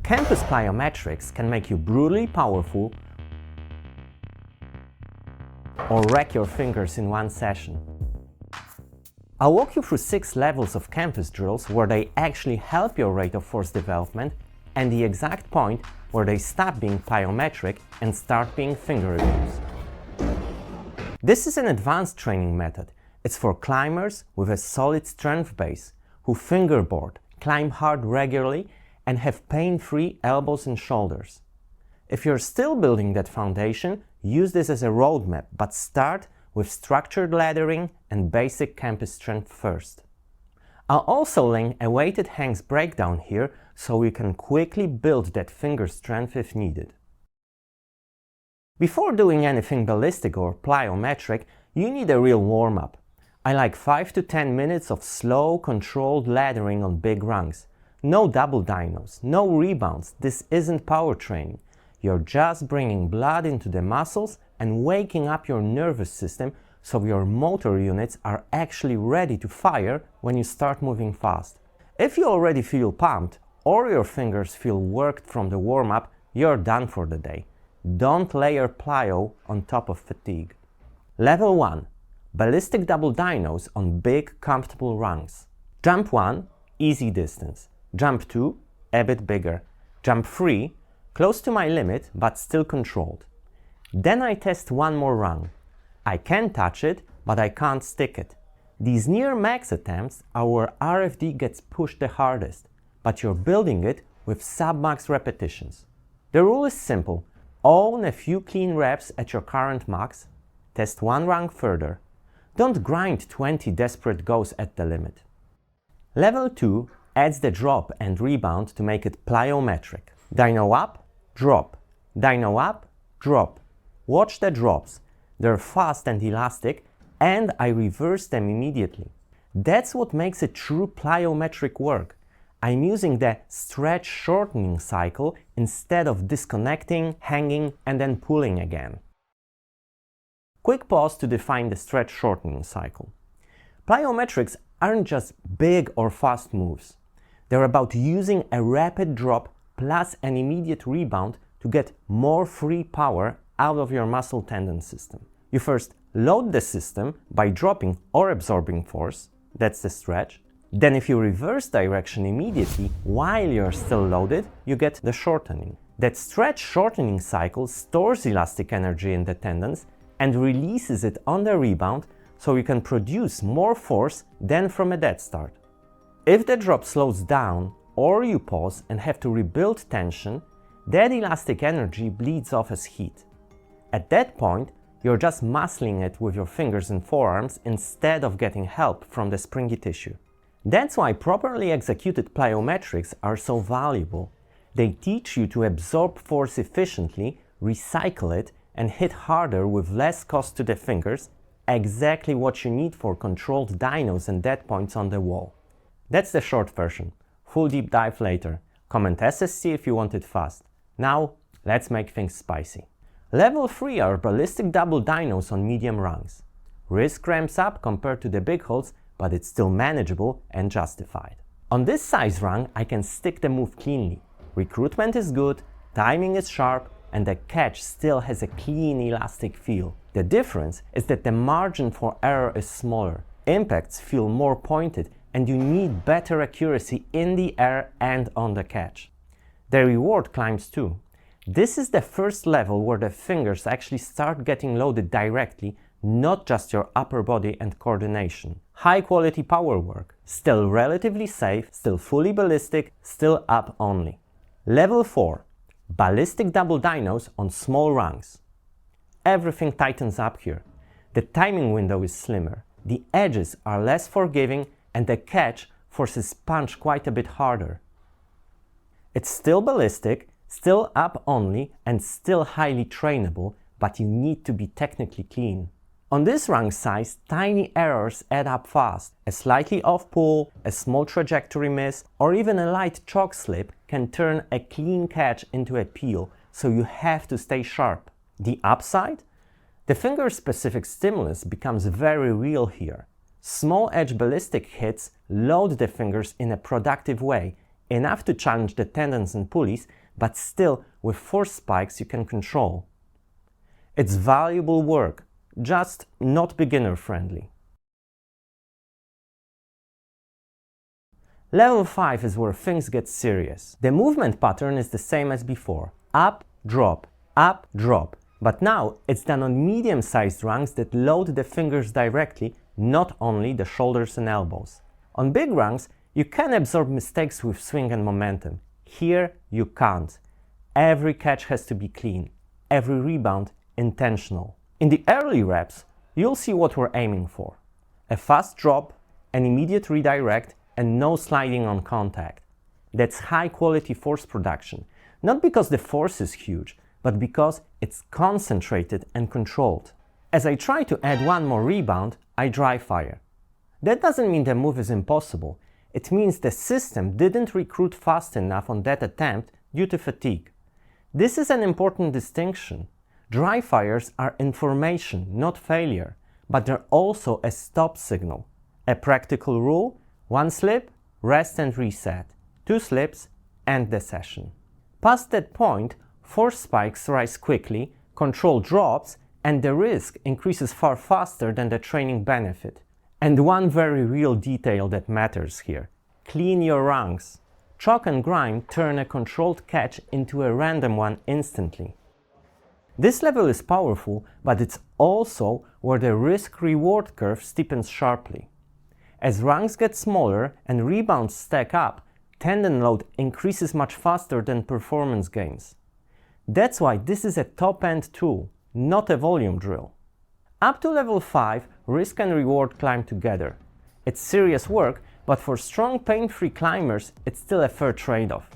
Campus plyometrics can make you brutally powerful or wreck your fingers in one session. I'll walk you through 6 levels of campus drills where they actually help your rate of force development and the exact point where they stop being plyometric and start being finger abuse. This is an advanced training method. It's for climbers with a solid strength base who fingerboard, climb hard regularly, and have pain-free elbows and shoulders. If you're still building that foundation, use this as a roadmap, but start with structured laddering and basic campus strength first. I'll also link a weighted hangs breakdown here so you can quickly build that finger strength if needed. Before doing anything ballistic or plyometric, you need a real warm-up. I like 5 to 10 minutes of slow, controlled laddering on big rungs. No double dynos, no rebounds. This isn't power training. You're just bringing blood into the muscles and waking up your nervous system so your motor units are actually ready to fire when you start moving fast. If you already feel pumped or your fingers feel worked from the warm-up, you're done for the day. Don't layer plyo on top of fatigue. Level 1. Ballistic double dynos on big, comfortable rungs. Jump 1, easy distance. Jump 2, a bit bigger. Jump 3, close to my limit but still controlled. Then I test one more rung. I can touch it, but I can't stick it. These near max attempts are where RFD gets pushed the hardest, but you're building it with sub-max repetitions. The rule is simple. Own a few clean reps at your current max, test one rung further. Don't grind 20 desperate goes at the limit. Level 2 adds the drop and rebound to make it plyometric. Dyno up, drop. Dyno up, drop. Watch the drops. They're fast and elastic, and I reverse them immediately. That's what makes a true plyometric work. I'm using the stretch-shortening cycle instead of disconnecting, hanging, and then pulling again. Quick pause to define the stretch-shortening cycle. Plyometrics aren't just big or fast moves. They're about using a rapid drop plus an immediate rebound to get more free power out of your muscle tendon system. You first load the system by dropping or absorbing force, that's the stretch. Then if you reverse direction immediately while you're still loaded, you get the shortening. That stretch-shortening cycle stores elastic energy in the tendons and releases it on the rebound so you can produce more force than from a dead start. If the drop slows down or you pause and have to rebuild tension, that elastic energy bleeds off as heat. At that point, you're just muscling it with your fingers and forearms instead of getting help from the springy tissue. That's why properly executed plyometrics are so valuable. They teach you to absorb force efficiently, recycle it, and hit harder with less cost to the fingers, exactly what you need for controlled dynos and dead points on the wall. That's the short version. Full deep dive later. Comment SSC if you want it fast. Now, let's make things spicy. Level 3 are ballistic double dynos on medium rungs. Risk ramps up compared to the big holds, but it's still manageable and justified. On this size rung, I can stick the move cleanly. Recruitment is good, timing is sharp, and the catch still has a clean, elastic feel. The difference is that the margin for error is smaller. Impacts feel more pointed, and you need better accuracy in the air and on the catch. The reward climbs too. This is the first level where the fingers actually start getting loaded directly, not just your upper body and coordination. High quality power work, still relatively safe, still fully ballistic, still up only. Level 4. Ballistic double dynos on small rungs. Everything tightens up here. The timing window is slimmer, the edges are less forgiving, and the catch forces punch quite a bit harder. It's still ballistic, still up only, and still highly trainable, but you need to be technically clean. On this rung size, tiny errors add up fast. A slightly off pull, a small trajectory miss, or even a light chalk slip can turn a clean catch into a peel, so you have to stay sharp. The upside? The finger-specific stimulus becomes very real here. Small edge ballistic hits load the fingers in a productive way, enough to challenge the tendons and pulleys, but still with force spikes you can control. It's valuable work, just not beginner-friendly. Level 5 is where things get serious. The movement pattern is the same as before. Up, drop, but now it's done on medium-sized rungs that load the fingers directly, not only the shoulders and elbows. On big rungs, you can absorb mistakes with swing and momentum. Here, you can't. Every catch has to be clean, every rebound intentional. In the early reps, you'll see what we're aiming for. A fast drop, an immediate redirect, and no sliding on contact. That's high-quality force production, not because the force is huge, but because it's concentrated and controlled. As I try to add one more rebound, I dry fire. That doesn't mean the move is impossible. It means the system didn't recruit fast enough on that attempt due to fatigue. This is an important distinction. Dry fires are information, not failure, but they're also a stop signal. A practical rule: one slip, rest and reset. 2 slips, end the session. Past that point, force spikes rise quickly, control drops, and the risk increases far faster than the training benefit. And one very real detail that matters here: clean your rungs. Chalk and grime turn a controlled catch into a random one instantly. This level is powerful, but it's also where the risk-reward curve steepens sharply. As rungs get smaller and rebounds stack up, tendon load increases much faster than performance gains. That's why this is a top-end tool, not a volume drill. Up to level 5, risk and reward climb together. It's serious work, but for strong, pain-free climbers, it's still a fair trade-off.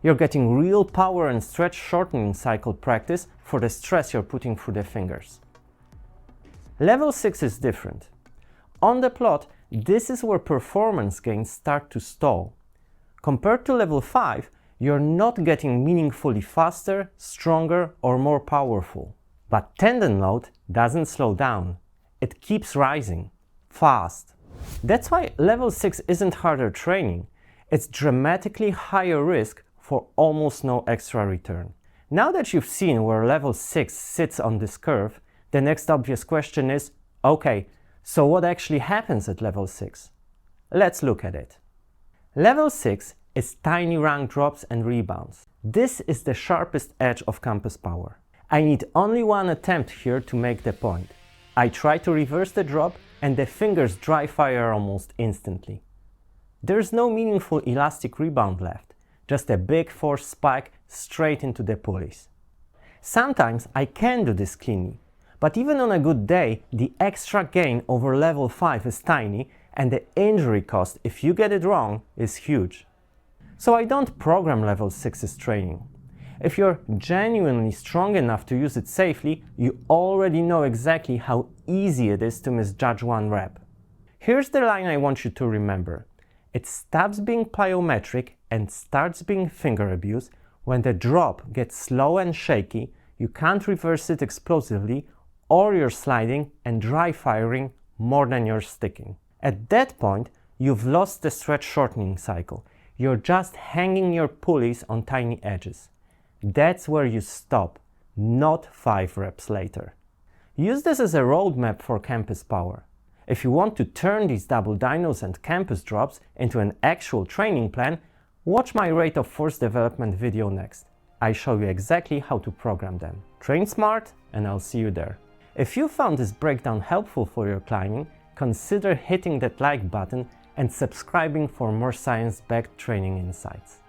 You're getting real power and stretch-shortening cycle practice for the stress you're putting through the fingers. Level 6 is different. On the plot, this is where performance gains start to stall. Compared to level 5, you're not getting meaningfully faster, stronger, or more powerful. But tendon load doesn't slow down. It keeps rising, fast. That's why level 6 isn't harder training. It's dramatically higher risk for almost no extra return. Now that you've seen where level 6 sits on this curve, the next obvious question is, okay, so what actually happens at level 6? Let's look at it. Level 6 is tiny rung drops and rebounds. This is the sharpest edge of campus power. I need only one attempt here to make the point. I try to reverse the drop and the fingers dry fire almost instantly. There's no meaningful elastic rebound left, just a big force spike straight into the pulleys. Sometimes I can do this cleanly, but even on a good day, the extra gain over level 5 is tiny and the injury cost if you get it wrong is huge. So I don't program level 6's training. If you're genuinely strong enough to use it safely, you already know exactly how easy it is to misjudge one rep. Here's the line I want you to remember. It stops being plyometric and starts being finger abuse when the drop gets slow and shaky, you can't reverse it explosively, or you're sliding and dry firing more than you're sticking. At that point, you've lost the stretch-shortening cycle. You're just hanging your pulleys on tiny edges. That's where you stop, not 5 reps later. Use this as a roadmap for campus power. If you want to turn these double dynos and campus drops into an actual training plan, watch my rate of force development video next. I show you exactly how to program them. Train smart, and I'll see you there. If you found this breakdown helpful for your climbing, consider hitting that like button and subscribing for more science-backed training insights.